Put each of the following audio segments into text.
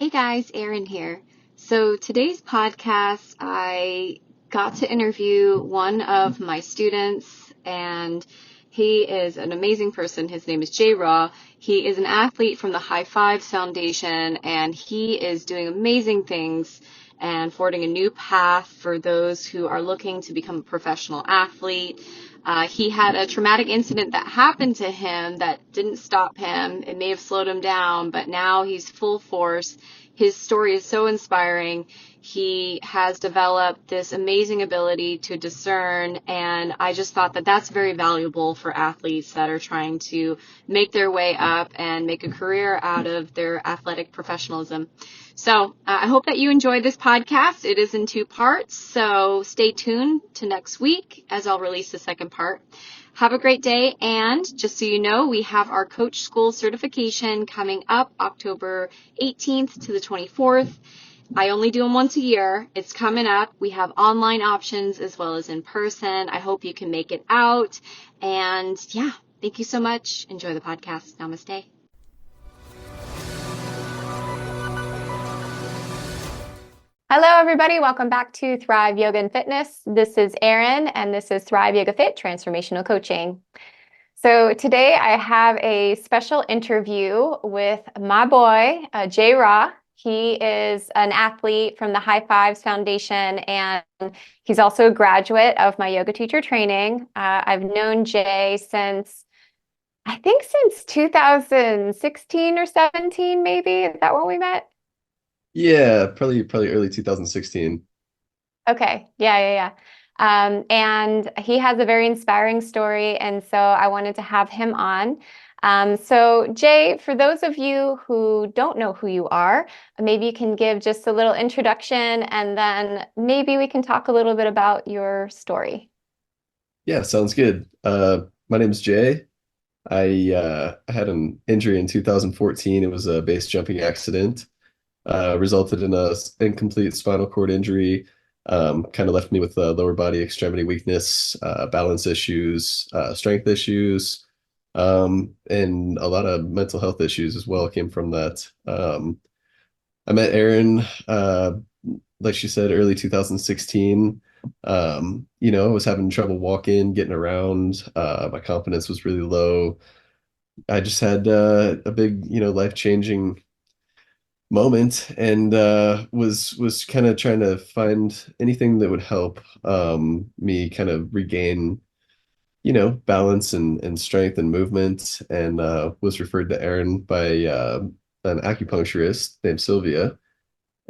Hey guys, Erin here. So today's podcast, I got to interview one of my students, and he is an amazing person. His name is Rawe. He is an athlete from the High Fives Foundation, and he is doing amazing things and forging a new path for those who are looking to become a professional athlete. He had a traumatic incident that happened to him that didn't stop him. It may have slowed him down, but now he's full force. His story is so inspiring. He has developed this amazing ability to discern, and I just thought that that's very valuable for athletes that are trying to make their way up and make a career out of their athletic professionalism. So I hope that you enjoyed this podcast. It is in two parts, so stay tuned to next week as I'll release the second part. Have a great day, and just so you know, we have our Coach School certification coming up October 18th to the 24th. I only do them once a year. It's coming up. We have online options as well as in person. I hope you can make it out. And yeah, thank you so much. Enjoy the podcast. Namaste. Hello, everybody. Welcome back to Thrive Yoga and Fitness. This is Erin, and this is Thrive Yoga Fit Transformational Coaching. So today I have a special interview with my boy, Rawe. He is an athlete from the High Fives Foundation, and he's also a graduate of my yoga teacher training. I've known Jay since 2016 or 17, maybe. Is that when we met? Yeah, probably early 2016. Okay. Yeah. And he has a very inspiring story, and so I wanted to have him on. So Jay, for those of you who don't know who you are, maybe you can give just a little introduction, and then maybe we can talk a little bit about your story. Yeah, sounds good. My name's Jay. I had an injury in 2014. It was a base jumping accident. Resulted in a incomplete spinal cord injury. Kind of left me with lower body extremity weakness, balance issues, strength issues, and a lot of mental health issues as well came from that. I met Erin, like she said, early 2016. I was having trouble walking, getting around. My confidence was really low. I just had a big, life-changing moment and was kind of trying to find anything that would help me kind of regain balance and strength and movement, and was referred to Erin by an acupuncturist named Sylvia,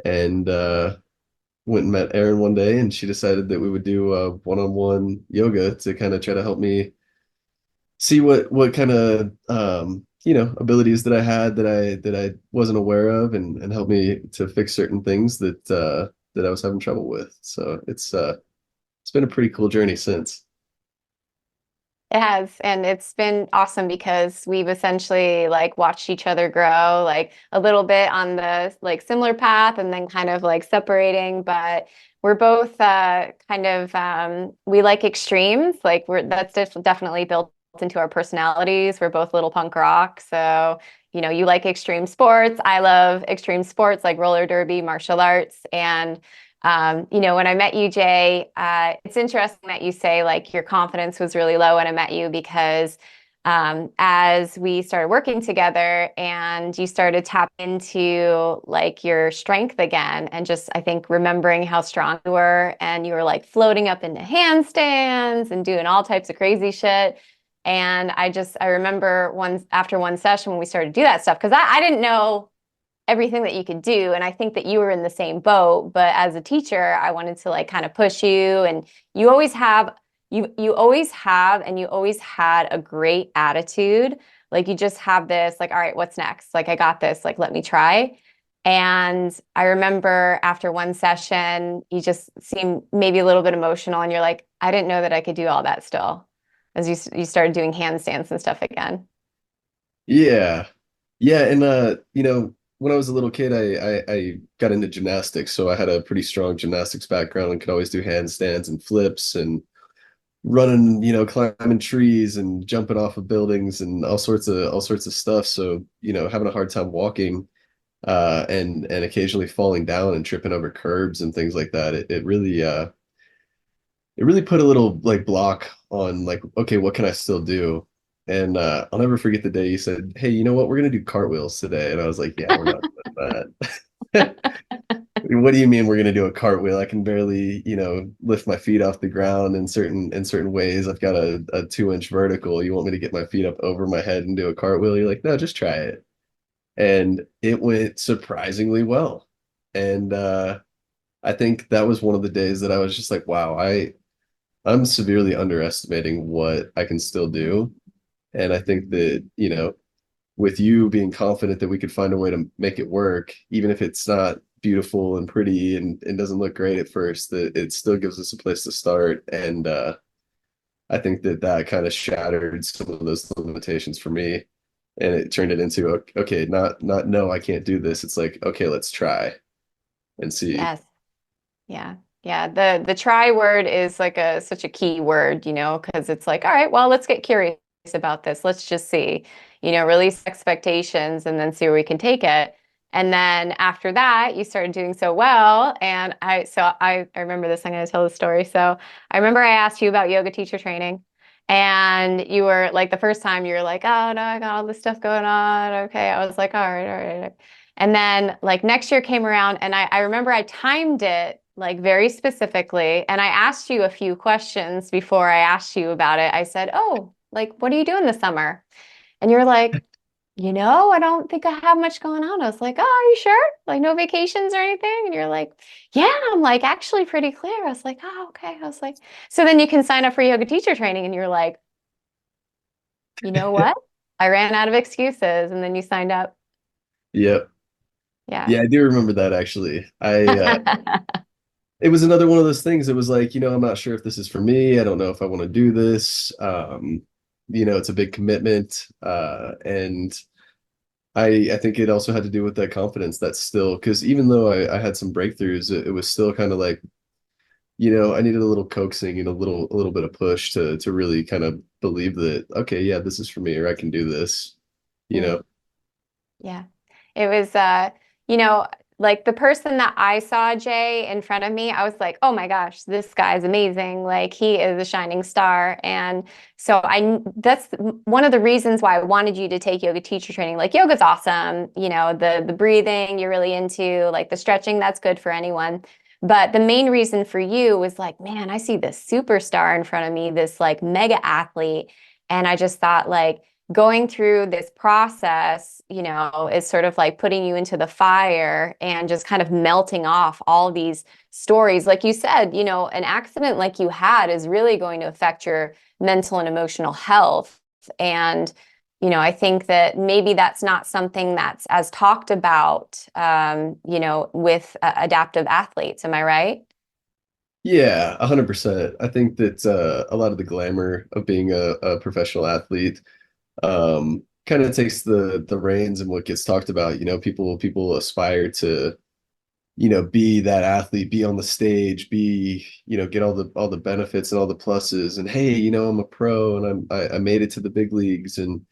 and went and met Erin one day, and she decided that we would do one-on-one yoga to kind of try to help me see what kind of abilities that I had that I wasn't aware of, and help me to fix certain things that I was having trouble with. So it's been a pretty cool journey since. It has, and it's been awesome because we've essentially like watched each other grow like a little bit on the like similar path and then kind of like separating, but we're both we like extremes. Like that's definitely built into our personalities. We're both little punk rock. So, you like extreme sports. I love extreme sports like roller derby, martial arts, and when I met you, Jay, it's interesting that you say like your confidence was really low when I met you because as we started working together and you started tapping into like your strength again, and just I think remembering how strong you were, and you were like floating up into handstands and doing all types of crazy shit. And I remember after one session when we started to do that stuff, because I didn't know everything that you could do. And I think that you were in the same boat, but as a teacher, I wanted to like kind of push you, and you always have, you always have, and you always had a great attitude. Like you just have this like, all right, what's next? Like, I got this, like, let me try. And I remember after one session, you just seemed maybe a little bit emotional, and you're like, I didn't know that I could do all that still, as you started doing handstands and stuff again. Yeah. Yeah, and when I was a little kid, I got into gymnastics, so I had a pretty strong gymnastics background and could always do handstands and flips and running, climbing trees and jumping off of buildings and all sorts of stuff. So, having a hard time walking, and occasionally falling down and tripping over curbs and things like that. It really put a little like block on like, okay, what can I still do? And I'll never forget the day you said, "Hey, you know what? We're gonna do cartwheels today." And I was like, "Yeah, we're not doing that." What do you mean we're gonna do a cartwheel? I can barely, lift my feet off the ground in certain ways. I've got a 2-inch vertical. You want me to get my feet up over my head and do a cartwheel? You're like, no, just try it. And it went surprisingly well. And I think that was one of the days that I was just like, wow, I'm severely underestimating what I can still do. And I think that, with you being confident that we could find a way to make it work, even if it's not beautiful and pretty and doesn't look great at first, that it still gives us a place to start. And I think that that kind of shattered some of those limitations for me. And it turned it into, okay, not no, I can't do this. It's like, okay, let's try and see. Yes. Yeah. Yeah. The try word is like such a key word, because it's like, all right, well, let's get curious about this. Let's just see, release expectations and then see where we can take it. And then after that, you started doing so well. And I remember this, I'm going to tell the story. So I remember I asked you about yoga teacher training. And you were like, the first time you were like, oh no, I got all this stuff going on. Okay. I was like, all right, all right, all right. And then like next year came around and I remember I timed it like very specifically. And I asked you a few questions before I asked you about it. I said, oh, like, what are you doing this summer? And you're like, I don't think I have much going on. I was like, oh, are you sure? Like no vacations or anything? And you're like, yeah, I'm like actually pretty clear. I was like, oh, okay. I was like, so then you can sign up for yoga teacher training. And you're like, you know what? I ran out of excuses. And then you signed up. Yep. Yeah. Yeah, I do remember that actually. It was another one of those things. It was like, I'm not sure if this is for me. I don't know if I want to do this. It's a big commitment. And I think it also had to do with that confidence that's still, because even though I had some breakthroughs, it was still kind of like, I needed a little coaxing and a little bit of push to really kind of believe that, okay, yeah, this is for me, or I can do this, you Mm. know. Yeah. It was you know, like the person that I saw, Jay, in front of me, I was like, "Oh my gosh, this guy's amazing. Like he is a shining star." And so that's one of the reasons why I wanted you to take yoga teacher training. Like yoga's awesome, the breathing you're really into, like the stretching, that's good for anyone. But the main reason for you was like, man, I see this superstar in front of me, this like mega athlete, and I just thought like going through this process, is sort of like putting you into the fire and just kind of melting off all these stories. Like you said, an accident like you had is really going to affect your mental and emotional health. And, I think that maybe that's not something that's as talked about, with adaptive athletes. Am I right? Yeah, 100%. I think that a lot of the glamour of being a professional athlete kind of takes the reins and what gets talked about. People aspire to, be that athlete, be on the stage, be, get all the benefits and all the pluses. And hey, I'm a pro and I made it to the big leagues. And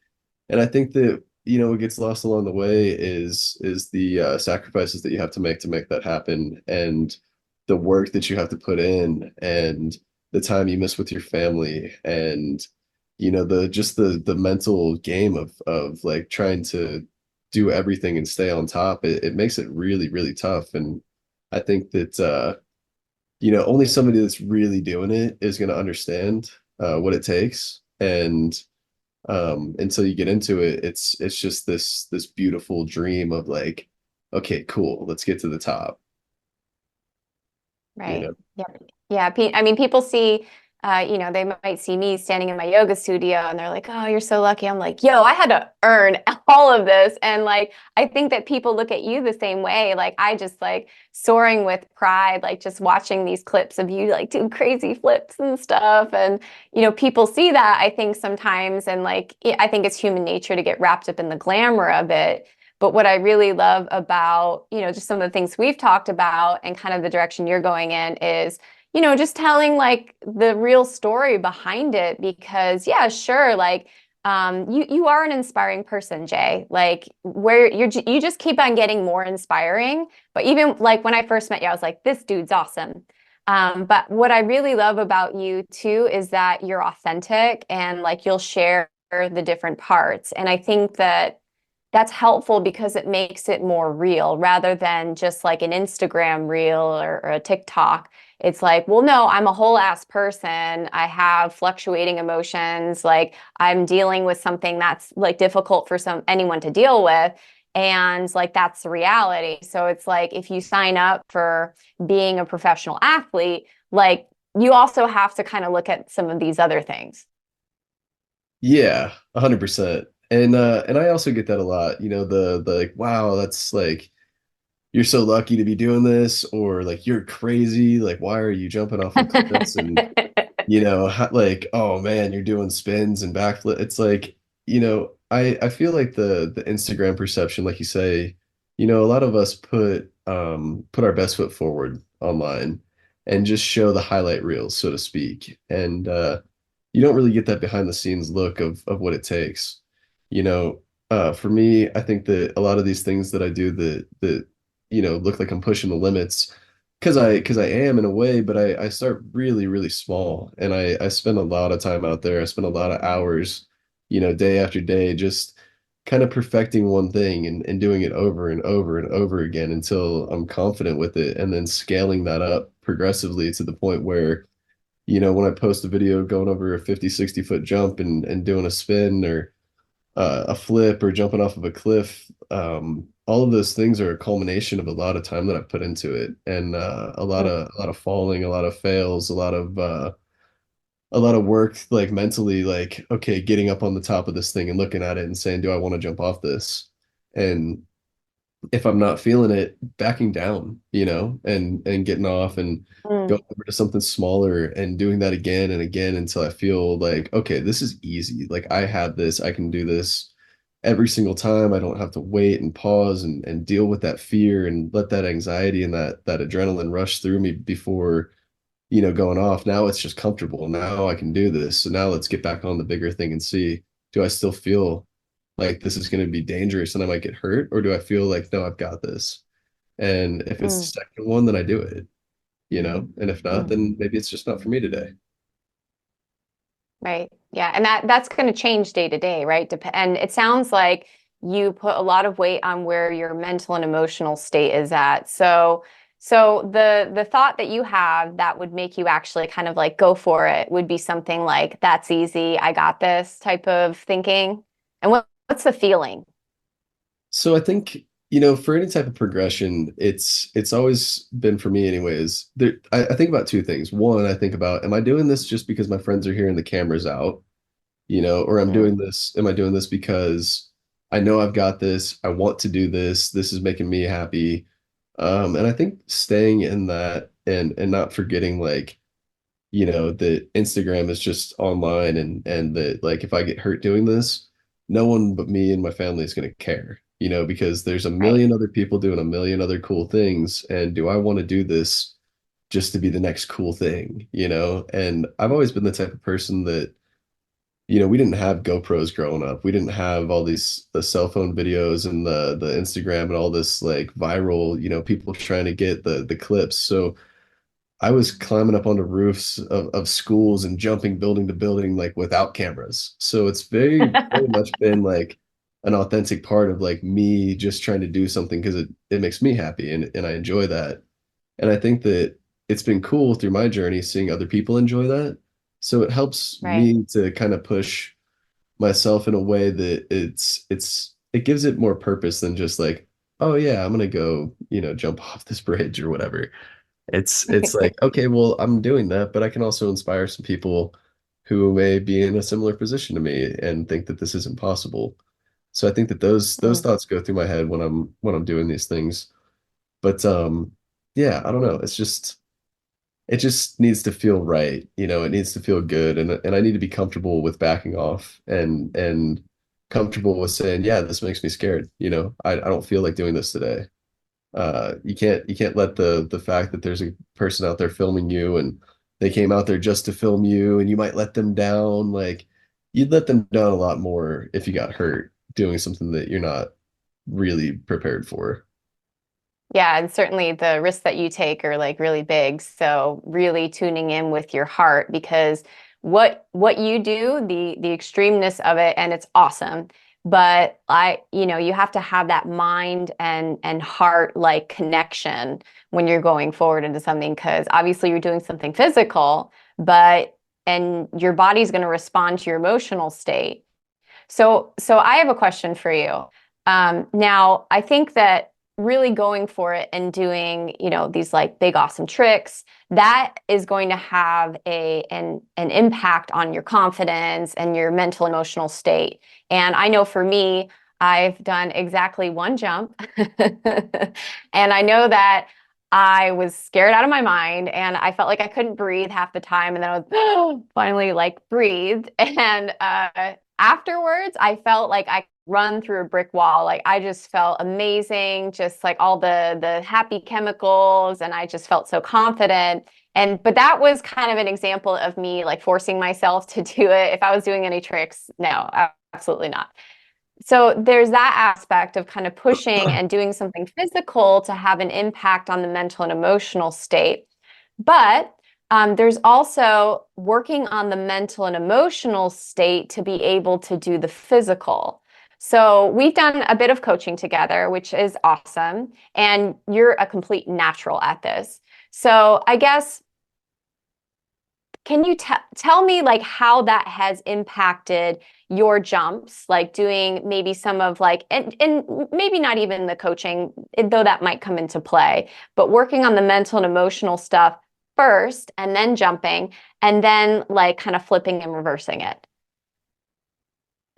I think that, what gets lost along the way is the sacrifices that you have to make that happen, and the work that you have to put in, and the time you miss with your family, and the just the mental game of like trying to do everything and stay on top. It makes it really, really tough. And I think that only somebody that's really doing it is going to understand what it takes. And until you get into it, it's just this beautiful dream of like, okay, cool, let's get to the top, you Right. know. Yeah. Yeah. I mean, people see, they might see me standing in my yoga studio and they're like, oh, you're so lucky. I'm like, yo, I had to earn all of this. And like, I think that people look at you the same way. Like, I just like soaring with pride, like just watching these clips of you like do crazy flips and stuff. And, people see that, I think sometimes. And like, I think it's human nature to get wrapped up in the glamour of it. But what I really love about, just some of the things we've talked about and kind of the direction you're going in is, just telling like the real story behind it. Because yeah, sure, like you are an inspiring person, Jay. Like where you just keep on getting more inspiring. But even like when I first met you, I was like, this dude's awesome. But what I really love about you too is that you're authentic and like you'll share the different parts. And I think that that's helpful because it makes it more real rather than just like an Instagram reel or a TikTok. It's like, well, no, I'm a whole ass person. I have fluctuating emotions. Like I'm dealing with something that's like difficult for anyone to deal with. And like that's the reality. So it's like if you sign up for being a professional athlete, like you also have to kind of look at some of these other things. Yeah, 100%. And I also get that a lot. The like, wow, that's like you're so lucky to be doing this, or like you're crazy. Like, why are you jumping off of cliffs? And like, oh man, you're doing spins and backflip. It's like, I feel like the Instagram perception, like you say, a lot of us put our best foot forward online and just show the highlight reels, so to speak. And you don't really get that behind the scenes look of what it takes. You know, for me, I think that a lot of these things that I do that look like I'm pushing the limits because I am in a way, but I start really, really small, and I spend a lot of time out there. I spend a lot of hours, day after day, just kind of perfecting one thing and doing it over and over and over again until I'm confident with it, and then scaling that up progressively to the point where, when I post a video going over a 50, 60 foot jump and doing a spin or a flip or jumping off of a cliff, all of those things are a culmination of a lot of time that I've put into it, and a lot of falling, a lot of fails, a lot of work, like mentally, like, okay, getting up on the top of this thing and looking at it and saying, do I want to jump off this? And if I'm not feeling it, backing down, and getting off and Mm, going over to something smaller and doing that again and again until I feel like, okay, this is easy. Like I have this, I can do this every single time. I don't have to wait and pause and deal with that fear and let that anxiety and that adrenaline rush through me before, going off. Now it's just comfortable. Now I can do this. So now let's get back on the bigger thing and see, do I still feel like this is going to be dangerous and I might get hurt? Or do I feel like, no, I've got this? And if it's mm, the second one, then I do it, and if not, mm. then maybe it's just not for me today. Right. Yeah. And that's going to change day to day, right? And it sounds like you put a lot of weight on where your mental and emotional state is at. So the thought that you have that would make you actually kind of like go for it would be something like, that's easy, I got this type of thinking. And what's the feeling? So I think, for any type of progression, it's always been for me anyways. I think about two things. One, I think about, am I doing this just because my friends are here and the camera's out? Or Mm, am I doing this because I know I've got this, I want to do this, this is making me happy. And I think staying in that and not forgetting, like, that Instagram is just online, and that, like, if I get hurt doing this, no one but me and my family is going to care, because there's a right. million other people doing a million other cool things. And do I want to do this just to be the next cool thing, And I've always been the type of person that, we didn't have GoPros growing up. We didn't have all the cell phone videos and the Instagram and all this like viral, people trying to get the clips. So I was climbing up onto roofs of schools and jumping building to building, like without cameras. So it's very, very much been like an authentic part of like me just trying to do something because it makes me happy, and I enjoy that. And I think that it's been cool through my journey seeing other people enjoy that. So it helps Right. me to kind of push myself in a way that it gives it more purpose than just like, oh yeah, I'm gonna go, jump off this bridge or whatever. It's like, okay, well, I'm doing that, but I can also inspire some people who may be in a similar position to me and think that this isn't possible. So I think that those Mm, thoughts go through my head when I'm doing these things. But yeah, I don't know. It just needs to feel right. It needs to feel good, and I need to be comfortable with backing off and comfortable with saying, yeah, this makes me scared. I don't feel like doing this today. You can't let the fact that there's a person out there filming you and they came out there just to film you and you might let them down. Like, you'd let them down a lot more if you got hurt doing something that you're not really prepared for. Yeah, and certainly the risks that you take are like really big. So really tuning in with your heart because what you do, the extremeness of it, and it's awesome. But you have to have that mind and heart like connection when you're going forward into something because obviously you're doing something physical, but and your body's going to respond to your emotional state. So I have a question for you. Now, I think that really going for it and doing, these like big awesome tricks, that is going to have an impact on your confidence and your mental emotional state. And I know for me, I've done exactly one jump. And I know that I was scared out of my mind and I felt like I couldn't breathe half the time. And then I was finally like breathed. And afterwards, I felt like I run through a brick wall. Like I just felt amazing, just like all the happy chemicals, and I just felt so confident. But that was kind of an example of me like forcing myself to do it. If I was doing any tricks, no, absolutely not. So there's that aspect of kind of pushing and doing something physical to have an impact on the mental and emotional state. But there's also working on the mental and emotional state to be able to do the physical. So we've done a bit of coaching together, which is awesome. And you're a complete natural at this. So I guess, can you tell me like how that has impacted your jumps, like doing maybe some of like, and maybe not even the coaching, though that might come into play, but working on the mental and emotional stuff first and then jumping and then like kind of flipping and reversing it.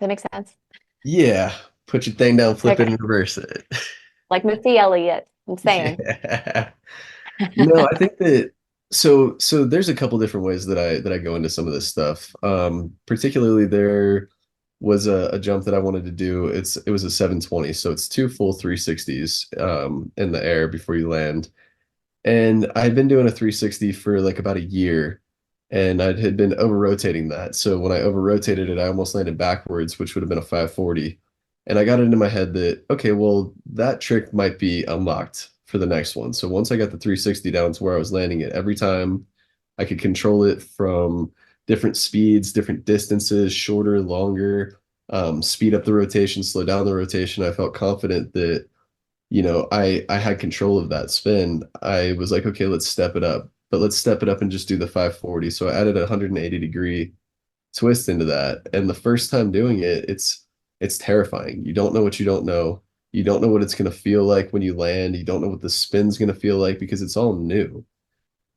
Does that make sense? Yeah, put your thing down, flip it, Okay. and reverse it. Like Missy Elliott, I'm saying. Yeah. No, I think that so there's a couple different ways that I go into some of this stuff. Particularly there was a jump that I wanted to do. It was a 720, so it's two full 360s in the air before you land. And I'd been doing a 360 for like about a year, and I had been over rotating that. So when I over rotated it, I almost landed backwards, which would have been a 540. And I got it into my head that, okay, well, that trick might be unlocked for the next one. So once I got the 360 down to where I was landing it, every time I could control it from different speeds, different distances, shorter, longer, speed up the rotation, slow down the rotation. I felt confident that I had control of that spin. I was like, okay, let's step it up, but let's step it up and just do the 540. So I added a 180-degree twist into that. And the first time doing it, it's terrifying. You don't know what you don't know. You don't know what it's going to feel like when you land. You don't know what the spin's going to feel like because it's all new.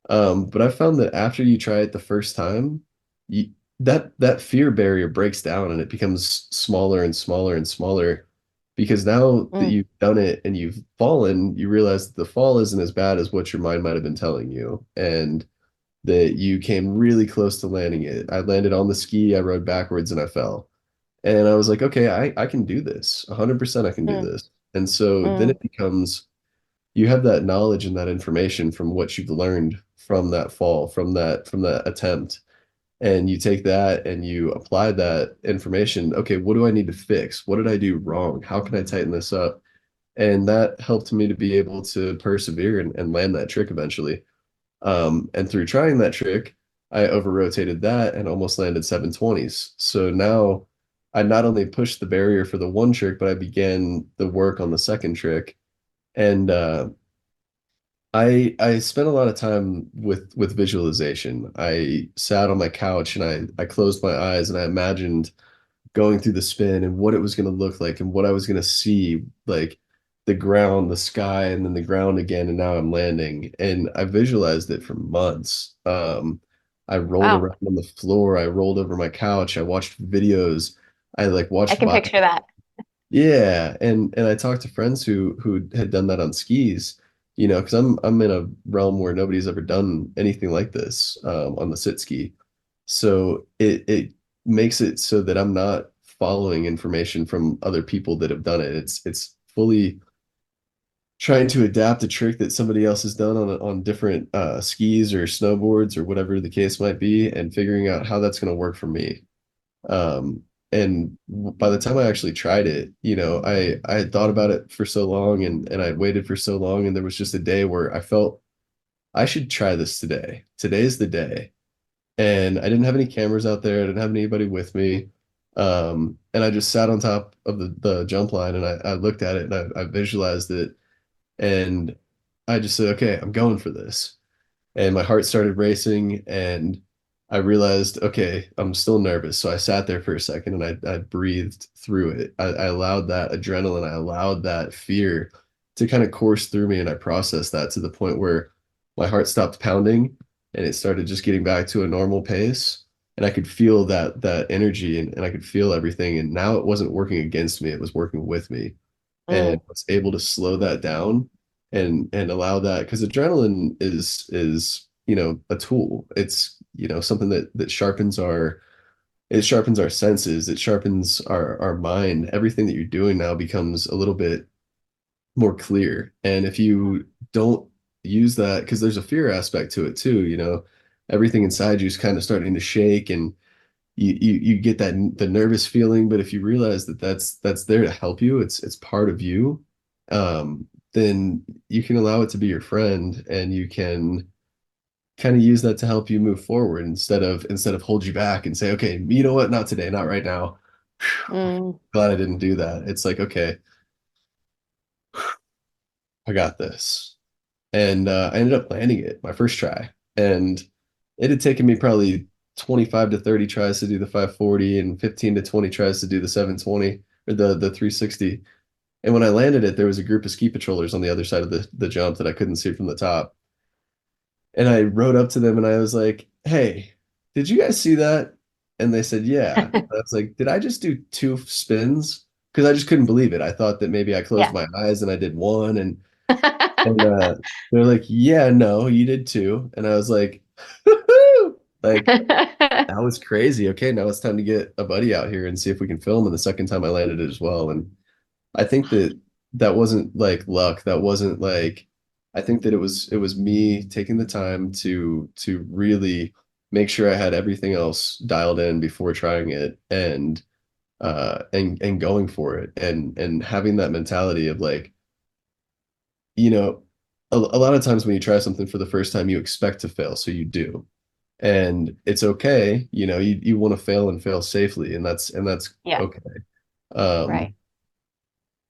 But I found that after you try it the first time, you, that fear barrier breaks down and it becomes smaller and smaller and smaller because now that Mm, you've done it and you've fallen, you realize that the fall isn't as bad as what your mind might have been telling you, and that you came really close to landing it. I landed on the ski, I rode backwards, and I fell. And I was like, okay, I can do this. 100% I can do mm, this. And so then mm. it becomes you have that knowledge and that information from what you've learned from that fall, from that attempt, and you take that and you apply that information. Okay, what do I need to fix? What did I do wrong? How can I tighten this up? And that helped me to be able to persevere and land that trick eventually. And through trying that trick, I over rotated that and almost landed 720s. So now I not only pushed the barrier for the one trick, but I began the work on the second trick. And I spent a lot of time with visualization. I sat on my couch and I closed my eyes and I imagined going through the spin and what it was going to look like and what I was going to see, like the ground, the sky, and then the ground again. And now I'm landing. And I visualized it for months. I rolled Wow, around on the floor. I rolled over my couch. I watched videos. I like I watched can my picture that. yeah, and I talked to friends who had done that on skis, because I'm in a realm where nobody's ever done anything like this on the sit ski. So it makes it so that I'm not following information from other people that have done it. It's fully trying to adapt a trick that somebody else has done on different skis or snowboards or whatever the case might be, and figuring out how that's going to work for me. And by the time I actually tried it, I had thought about it for so long and I waited for so long, and there was just a day where I felt I should try this today. Today's the day. And I didn't have any cameras out there. I didn't have anybody with me. And I just sat on top of the jump line and I looked at it and I visualized it. And I just said, okay, I'm going for this. And my heart started racing and I realized, okay, I'm still nervous. So I sat there for a second and I breathed through it. I allowed that adrenaline, I allowed that fear to kind of course through me, and I processed that to the point where my heart stopped pounding and it started just getting back to a normal pace. And I could feel that energy and I could feel everything. And now it wasn't working against me, it was working with me. And Mm, I was able to slow that down and allow that, because adrenaline is a tool. It's something that sharpens our senses, it sharpens our mind. Everything that you're doing now becomes a little bit more clear. And if you don't use that, because there's a fear aspect to it too, everything inside you is kind of starting to shake, and you get the nervous feeling. But if you realize that that's there to help you, it's part of you, then you can allow it to be your friend, and you can kind of use that to help you move forward, instead of hold you back and say, okay, you know what, not today, not right now. mm. Glad I didn't do that. It's like, okay, I got this. And I ended up landing it my first try. And it had taken me probably 25 to 30 tries to do the 540 and 15 to 20 tries to do the 720 or the 360. And when I landed it, there was a group of ski patrollers on the other side of the jump that I couldn't see from the top. And I rode up to them and I was like, hey, did you guys see that? And they said, yeah. I was like, did I just do two spins? Because I just couldn't believe it. I thought that maybe I closed Yeah. my eyes and I did one, and they're like, yeah, no, you did too. And I was like, like, that was crazy. Okay, now it's time to get a buddy out here and see if we can film. And the second time I landed it as well. And I think that wasn't like luck. That wasn't like, I think that it was me taking the time to really make sure I had everything else dialed in before trying it, and going for it, and having that mentality of like, you know, a lot of times when you try something for the first time, you expect to fail, so you do. And it's okay, you want to fail and fail safely, and that's Yeah, okay. Um, right.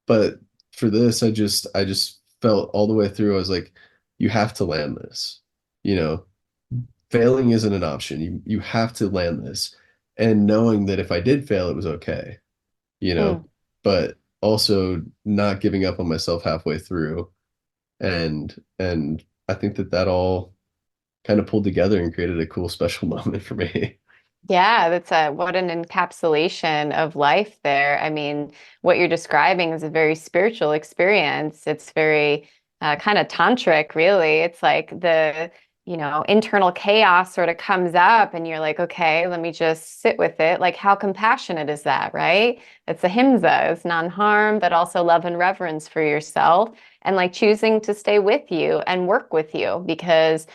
but for this, I just felt all the way through. I was like, you have to land this. You know, Failing isn't an option. You have to land this. And knowing that if I did fail, it was okay, you know, Mm. but also not giving up on myself halfway through. And I think that all kind of pulled together and created a cool special moment for me. Yeah, that's a what an encapsulation of life there. I mean, what you're describing is a very spiritual experience. It's very kind of tantric, really. It's like internal chaos sort of comes up and you're like, okay, let me just sit with it. Like, how compassionate is that, right? It's ahimsa, it's non-harm, but also love and reverence for yourself and like choosing to stay with you and work with you because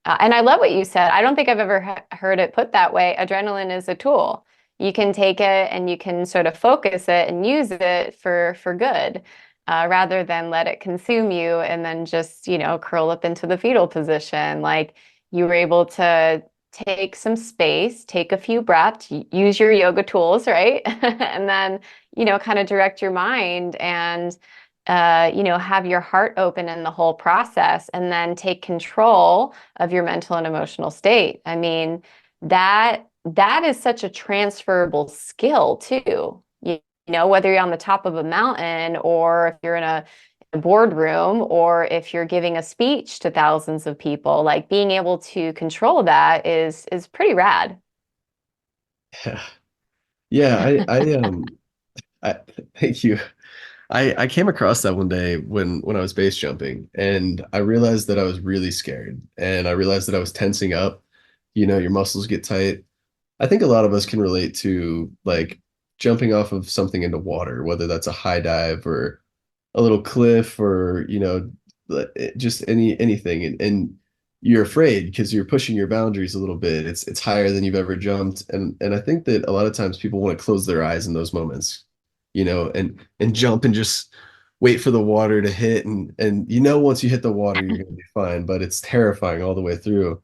and I love what you said. I don't think I've ever heard it put that way. Adrenaline is a tool. You can take it and you can sort of focus it and use it for good, rather than let it consume you and then just, curl up into the fetal position. Like you were able to take some space, take a few breaths, use your yoga tools, right? And then, kind of direct your mind and have your heart open in the whole process and then take control of your mental and emotional state. I mean, that is such a transferable skill too. Whether you're on the top of a mountain or if you're in a boardroom or if you're giving a speech to thousands of people, like being able to control that is pretty rad. Yeah. Yeah, I thank you. I came across that one day when I was base jumping, and I realized that I was really scared, and I realized that I was tensing up. Your muscles get tight. I think a lot of us can relate to like jumping off of something into water, whether that's a high dive or a little cliff, or just anything. And you're afraid because you're pushing your boundaries a little bit. It's higher than you've ever jumped. And I think that a lot of times people want to close their eyes in those moments, and jump and just wait for the water to hit, and once you hit the water you're gonna be fine, but it's terrifying all the way through.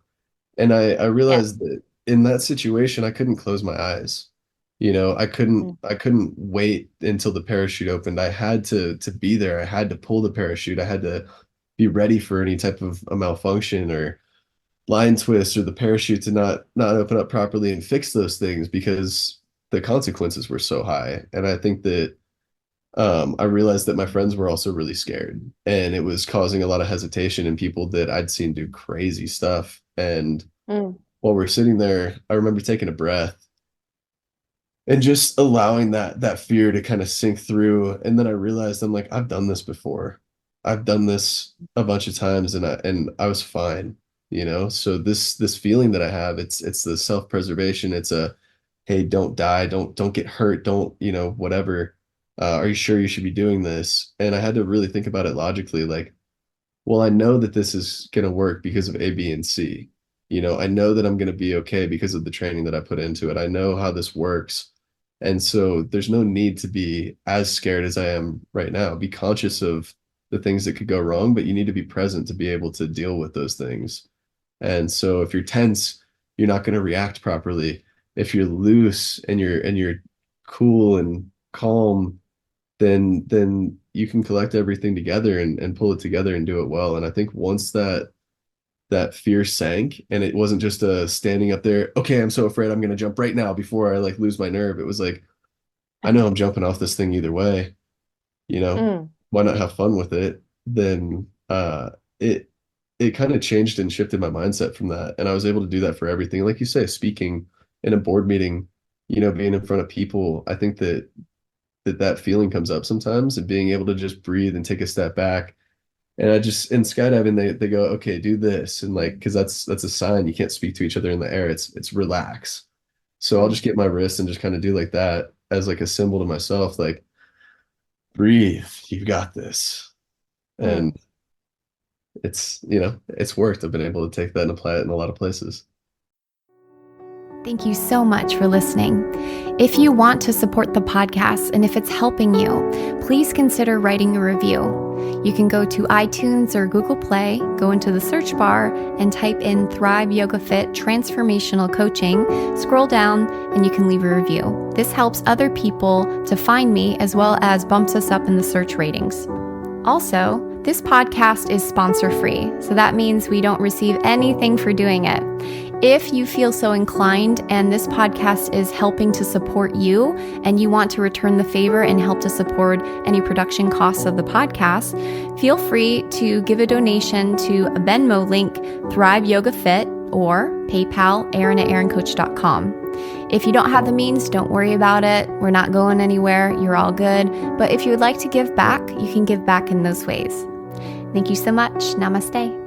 And I Yeah. realized that in that situation I couldn't close my eyes. I couldn't wait until the parachute opened. I had to be there. I had to pull the parachute. I had to be ready for any type of a malfunction or line twist or the parachute to not open up properly and fix those things because the consequences were so high. And I think that I realized that my friends were also really scared, and it was causing a lot of hesitation in people that I'd seen do crazy stuff. And Mm. while we're sitting there, I remember taking a breath and just allowing that fear to kind of sink through. And then I realized, I'm like, I've done this before. I've done this a bunch of times, and I was fine. So this feeling that I have, it's the self-preservation. It's a, hey, don't die, don't get hurt, don't, whatever. Are you sure you should be doing this? And I had to really think about it logically, like, well, I know that this is going to work because of A, B, and C. I know that I'm going to be okay because of the training that I put into it. I know how this works. And so there's no need to be as scared as I am right now. Be conscious of the things that could go wrong, but you need to be present to be able to deal with those things. And so if you're tense, you're not going to react properly. If you're loose and you're cool and calm, then you can collect everything together and pull it together and do it well. And I think once that fear sank and it wasn't just a standing up there, okay, I'm so afraid I'm going to jump right now before I like lose my nerve. It was like, I know I'm jumping off this thing either way, Mm. why not have fun with it? Then it it kind of changed and shifted my mindset from that. And I was able to do that for everything. Like you say, speaking in a board meeting, being in front of people, I think that feeling comes up sometimes, and being able to just breathe and take a step back. And in skydiving, they go, okay, do this. And like, cause that's a sign you can't speak to each other in the air. It's relax. So I'll Mm. just get my wrist and just kind of do like that as like a symbol to myself, like, breathe, you've got this. Mm. And it's worked. I've been able to take that and apply it in a lot of places. Thank you so much for listening. If you want to support the podcast and if it's helping you, please consider writing a review. You can go to iTunes or Google Play, go into the search bar and type in Thrive Yoga Fit Transformational Coaching, scroll down, and you can leave a review. This helps other people to find me as well as bumps us up in the search ratings. Also, this podcast is sponsor-free, so that means we don't receive anything for doing it. If you feel so inclined and this podcast is helping to support you and you want to return the favor and help to support any production costs of the podcast, feel free to give a donation to a Venmo link, Thrive Yoga Fit, or PayPal, Erin@erincoach.com. If you don't have the means, don't worry about it. We're not going anywhere. You're all good. But if you would like to give back, you can give back in those ways. Thank you so much. Namaste.